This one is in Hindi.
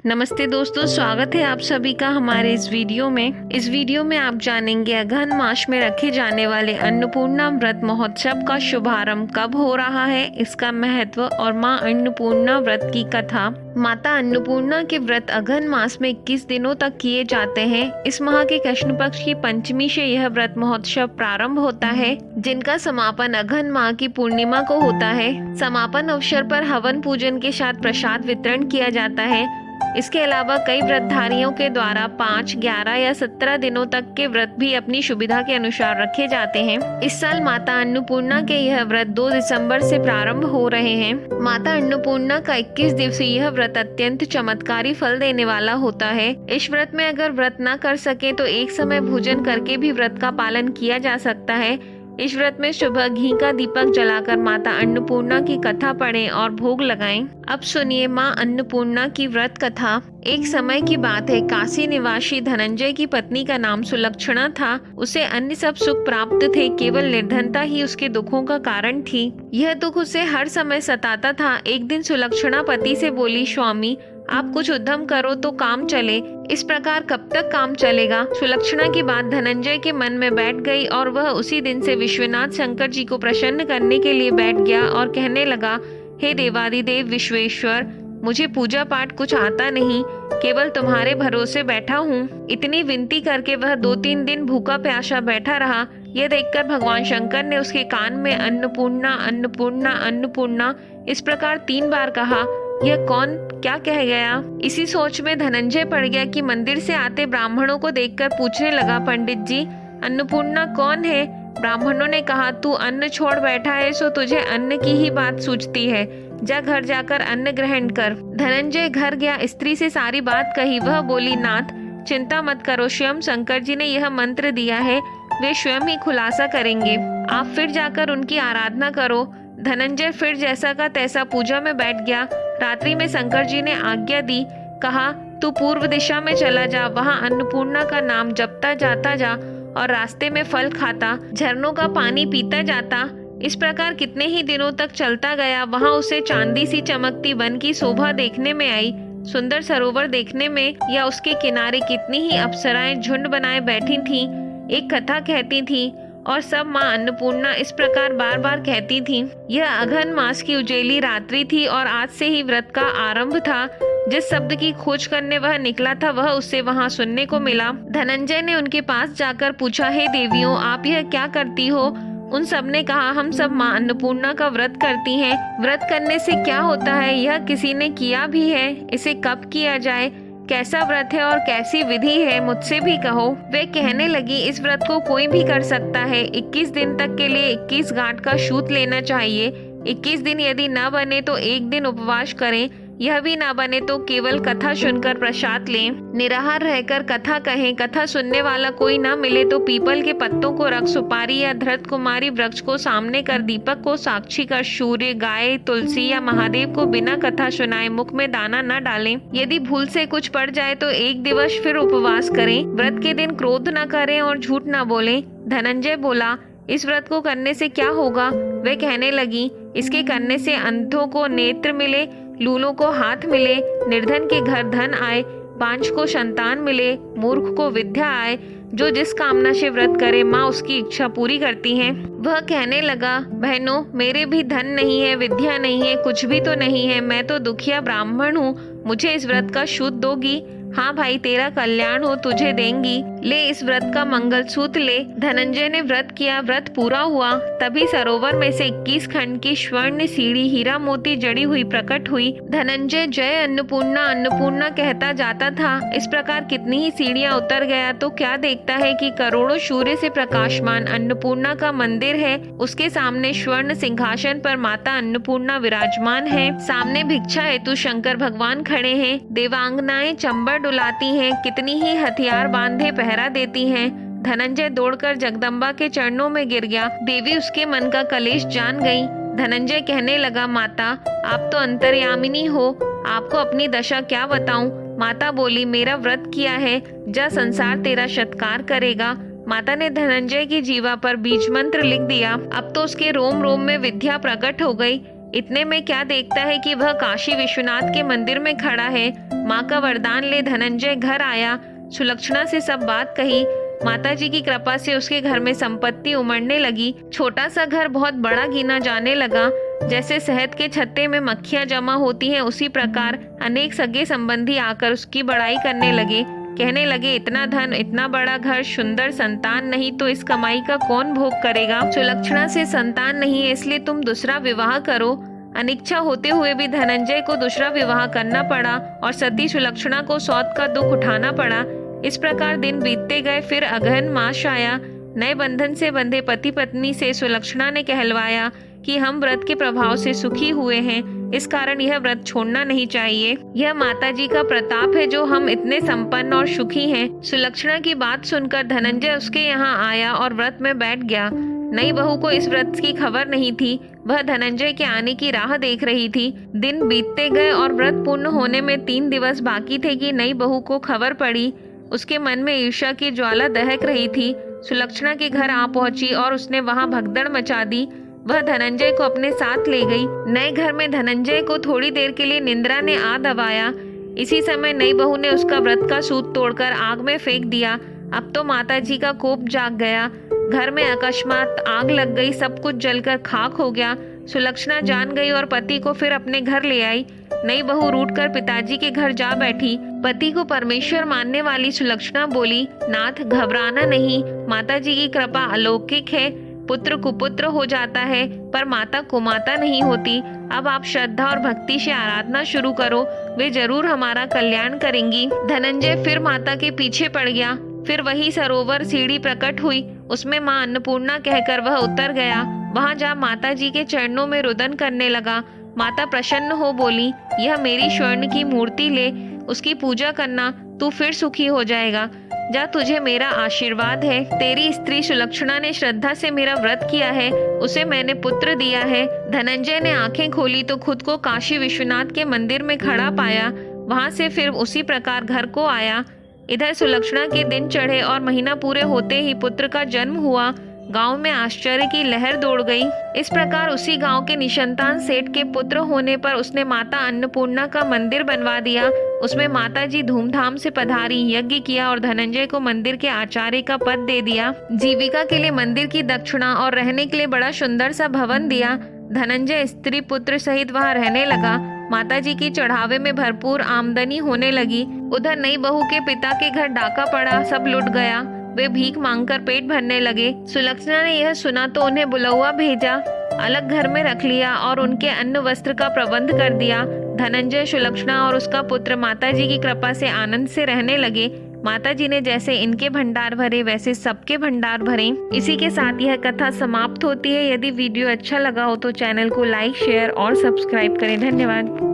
नमस्ते दोस्तों, स्वागत है आप सभी का हमारे इस वीडियो में। इस वीडियो में आप जानेंगे अगहन मास में रखे जाने वाले अन्नपूर्णा व्रत महोत्सव का शुभारंभ कब हो रहा है, इसका महत्व और माँ अन्नपूर्णा व्रत की कथा। माता अन्नपूर्णा के व्रत अगहन मास में 21 दिनों तक किए जाते हैं। इस माह के कृष्ण पक्ष की पंचमी से यह व्रत महोत्सव प्रारंभ होता है, जिनका समापन अगहन माह की पूर्णिमा को होता है। समापन अवसर पर हवन पूजन के साथ प्रसाद वितरण किया जाता है। इसके अलावा कई व्रतधारियों के द्वारा 5, 11 या 17 दिनों तक के व्रत भी अपनी सुविधा के अनुसार रखे जाते हैं। इस साल माता अन्नपूर्णा के यह व्रत 2 दिसंबर से प्रारंभ हो रहे हैं। माता अन्नपूर्णा का 21 दिवसीय यह व्रत अत्यंत चमत्कारी फल देने वाला होता है। इस व्रत में अगर व्रत न कर सके तो एक समय भोजन करके भी व्रत का पालन किया जा सकता है। इस व्रत में सुबह घी का दीपक जलाकर माता अन्नपूर्णा की कथा पढ़ें और भोग लगाएं। अब सुनिए माँ अन्नपूर्णा की व्रत कथा। एक समय की बात है, काशी निवासी धनंजय की पत्नी का नाम सुलक्षणा था। उसे अन्य सब सुख प्राप्त थे, केवल निर्धनता ही उसके दुखों का कारण थी। यह दुख उसे हर समय सताता था। एक दिन सुलक्षणा पति से बोली, स्वामी आप कुछ उद्यम करो तो काम चले। इस प्रकार कब तक काम चलेगा? सुलक्षणा की बात धनंजय के मन में बैठ गई और वह उसी दिन से विश्वनाथ शंकर जी को प्रसन्न करने के लिए बैठ गया और कहने लगा, हे देवादिदेव विश्वेश्वर, मुझे पूजा पाठ कुछ आता नहीं, केवल तुम्हारे भरोसे बैठा हूँ। इतनी विनती करके वह 2-3 दिन भूखा प्यासा बैठा रहा। यह देखकर भगवान शंकर ने उसके कान में अन्नपूर्णा अन्नपूर्णा अन्नपूर्णा इस प्रकार 3 बार कहा। यह कौन क्या कह गया? इसी सोच में धनंजय पड़ गया कि मंदिर से आते ब्राह्मणों को देखकर पूछने लगा, पंडित जी अन्नपूर्णा कौन है? ब्राह्मणों ने कहा, तू अन्न छोड़ बैठा है सो तुझे अन्न की ही बात सूझती है, जा घर जाकर अन्न ग्रहण कर। धनंजय घर गया, स्त्री से सारी बात कही। वह बोली, नाथ चिंता मत करो, स्वयं शंकर जी ने यह मंत्र दिया है, वे स्वयं ही खुलासा करेंगे, आप फिर जाकर उनकी आराधना करो। धनंजय फिर जैसा का तैसा पूजा में बैठ गया। रात्रि में शंकर जी ने आज्ञा दी, कहा तू पूर्व दिशा में चला जा, वहाँ अन्नपूर्णा का नाम जपता जाता जा और रास्ते में फल खाता, झरनों का पानी पीता जाता। इस प्रकार कितने ही दिनों तक चलता गया। वहाँ उसे चांदी सी चमकती वन की शोभा देखने में आई। सुंदर सरोवर देखने में या उसके किनारे कितनी ही अप्सराएं झुंड बनाए बैठी थीं, एक कथा कहती थी और सब माँ अन्नपूर्णा इस प्रकार बार बार कहती थी। यह अगहन मास की उजेली रात्रि थी और आज से ही व्रत का आरंभ था। जिस शब्द की खोज करने वह निकला था वह उसे वहाँ सुनने को मिला। धनंजय ने उनके पास जाकर पूछा, हे देवियों आप यह क्या करती हो? उन सब ने कहा, हम सब माँ अन्नपूर्णा का व्रत करती हैं। व्रत करने से क्या होता है? यह किसी ने किया भी है? इसे कब किया जाए? कैसा व्रत है और कैसी विधि है? मुझसे भी कहो। वे कहने लगी, इस व्रत को कोई भी कर सकता है। 21 दिन तक के लिए 21 गांठ का सूत लेना चाहिए। 21 दिन यदि न बने तो 1 दिन उपवास करें। यह भी ना बने तो केवल कथा सुनकर प्रसाद लें। निराहार रहकर कथा कहें। कथा सुनने वाला कोई ना मिले तो पीपल के पत्तों को रख, सुपारी या धृत कुमारी वृक्ष को सामने कर, दीपक को साक्षी कर, सूर्य, गाय, तुलसी या महादेव को बिना कथा सुनाए मुख में दाना न डालें। यदि भूल से कुछ पड़ जाए तो 1 दिवस फिर उपवास करें। व्रत के दिन क्रोध न करें और झूठ न बोलें। धनंजय बोला, इस व्रत को करने से क्या होगा? वे कहने लगी, इसके करने से अंधों को नेत्र मिले, लूलों को हाथ मिले, निर्धन के घर धन आए, बांझ को संतान मिले, मूर्ख को विद्या आए। जो जिस कामना से व्रत करे माँ उसकी इच्छा पूरी करती हैं। वह कहने लगा, बहनों मेरे भी धन नहीं है, विद्या नहीं है, कुछ भी तो नहीं है, मैं तो दुखिया ब्राह्मण हूँ, मुझे इस व्रत का सूत दोगी? हाँ भाई, तेरा कल्याण हो, तुझे देंगी, ले इस व्रत का मंगलसूत्र ले। धनंजय ने व्रत किया, व्रत पूरा हुआ। तभी सरोवर में से 21 खंड की स्वर्ण सीढ़ी हीरा मोती जड़ी हुई प्रकट हुई। धनंजय जय अन्नपूर्णा अन्नपूर्णा कहता जाता था। इस प्रकार कितनी ही सीढ़ियां उतर गया तो क्या देखता है कि करोड़ों सूर्य से प्रकाशमान अन्नपूर्णा का मंदिर है। उसके सामने स्वर्ण सिंहासन पर माता अन्नपूर्णा विराजमान है। सामने भिक्षा हेतु शंकर भगवान खड़े हैं। देवांगनाएं चंबा डुलाती हैं, कितनी ही हथियार बांधे पहरा देती हैं। धनंजय दौड़कर जगदम्बा के चरणों में गिर गया। देवी उसके मन का कलेश जान गई। धनंजय कहने लगा, माता आप तो अंतर्यामिनी हो, आपको अपनी दशा क्या बताऊं? माता बोली, मेरा व्रत किया है, जा संसार तेरा सत्कार करेगा। माता ने धनंजय की जीवा पर बीज मंत्र लिख दिया। अब तो उसके रोम रोम में विद्या प्रकट हो गई। इतने में क्या देखता है कि वह काशी विश्वनाथ के मंदिर में खड़ा है। माँ का वरदान ले धनंजय घर आया। सुलक्षणा से सब बात कही। माताजी की कृपा से उसके घर में संपत्ति उमड़ने लगी। छोटा सा घर बहुत बड़ा गिना जाने लगा। जैसे शहद के छत्ते में मक्खियां जमा होती हैं, उसी प्रकार अनेक सगे संबंधी आकर उसकी बड़ाई करने लगे। कहने लगे, इतना धन, इतना बड़ा घर, सुंदर संतान नहीं तो इस कमाई का कौन भोग करेगा। सुलक्षणा से संतान नहीं है, इसलिए तुम दूसरा विवाह करो। अनिच्छा होते हुए भी धनंजय को दूसरा विवाह करना पड़ा और सती सुलक्षणा को सौत का दुख उठाना पड़ा। इस प्रकार दिन बीतते गए। फिर अगहन मास आया। नए बंधन से बंधे पति पत्नी से सुलक्षणा ने कहलवाया कि हम व्रत के प्रभाव से सुखी हुए हैं, इस कारण यह व्रत छोड़ना नहीं चाहिए। यह माताजी का प्रताप है जो हम इतने संपन्न और सुखी हैं। सुलक्षणा की बात सुनकर धनंजय उसके यहाँ आया और व्रत में बैठ गया। नई बहू को इस व्रत की खबर नहीं थी। वह धनंजय के आने की राह देख रही थी। दिन बीतते गए और व्रत पूर्ण होने में 3 दिवस बाकी थे कि नई बहू को खबर पड़ी। उसके मन में ईर्ष्या की ज्वाला दहक रही थी। सुलक्षणा के घर आ पहुंची और उसने वहां भगदड़ मचा दी। वह धनंजय को अपने साथ ले गई। नए घर में धनंजय को थोड़ी देर के लिए निंद्रा ने आ दबाया। इसी समय नई बहू ने उसका व्रत का सूत तोड़कर आग में फेंक दिया। अब तो माताजी का कोप जाग गया। घर में अकस्मात आग लग गई। सब कुछ जलकर खाक हो गया। सुलक्षणा जान गई और पति को फिर अपने घर ले आई। नई बहू रूठकर पिताजी के घर जा बैठी। पति को परमेश्वर मानने वाली सुलक्षणा बोली, नाथ घबराना नहीं, माताजी की कृपा अलौकिक है। पुत्र कुपुत्र हो जाता है पर माता कुमाता नहीं होती। अब आप श्रद्धा और भक्ति से आराधना शुरू करो, वे जरूर हमारा कल्याण करेंगी। धनंजय फिर माता के पीछे पड़ गया। फिर वही सरोवर सीढ़ी प्रकट हुई, उसमें माँ अन्नपूर्णा कहकर वह उतर गया। वहां जा माता जी के चरणों में रुदन करने लगा। माता प्रसन्न हो बोली, यह मेरी स्वर्ण की मूर्ति ले, उसकी पूजा करना, तू फिर सुखी हो जाएगा। जा, तुझे मेरा आशीर्वाद है। तेरी स्त्री सुलक्षणा ने श्रद्धा से मेरा व्रत किया है, उसे मैंने पुत्र दिया है। धनंजय ने आंखें खोली तो खुद को काशी विश्वनाथ के मंदिर में खड़ा पाया। वहां से फिर उसी प्रकार घर को आया। इधर सुलक्षणा के दिन चढ़े और महीना पूरे होते ही पुत्र का जन्म हुआ। गांव में आश्चर्य की लहर दौड़ गई। इस प्रकार उसी गांव के निसंतान सेठ के पुत्र होने पर उसने माता अन्नपूर्णा का मंदिर बनवा दिया। उसमें माता जी धूमधाम से पधारी, यज्ञ किया और धनंजय को मंदिर के आचार्य का पद दे दिया। जीविका के लिए मंदिर की दक्षिणा और रहने के लिए बड़ा सुंदर सा भवन दिया। धनंजय स्त्री पुत्र सहित वहां रहने लगा। माताजी की चढ़ावे में भरपूर आमदनी होने लगी। उधर नई बहू के पिता के घर डाका पड़ा, सब लुट गया। वे भीख मांगकर पेट भरने लगे। सुलक्षणा ने यह सुना तो उन्हें बुलौआ भेजा, अलग घर में रख लिया और उनके अन्न वस्त्र का प्रबंध कर दिया। धनंजय, सुलक्षणा और उसका पुत्र माताजी की कृपा से आनंद से रहने लगे। माताजी ने जैसे इनके भंडार भरे वैसे सबके भंडार भरे। इसी के साथ यह कथा समाप्त होती है। यदि वीडियो अच्छा लगा हो तो चैनल को लाइक, शेयर और सब्सक्राइब करें। धन्यवाद।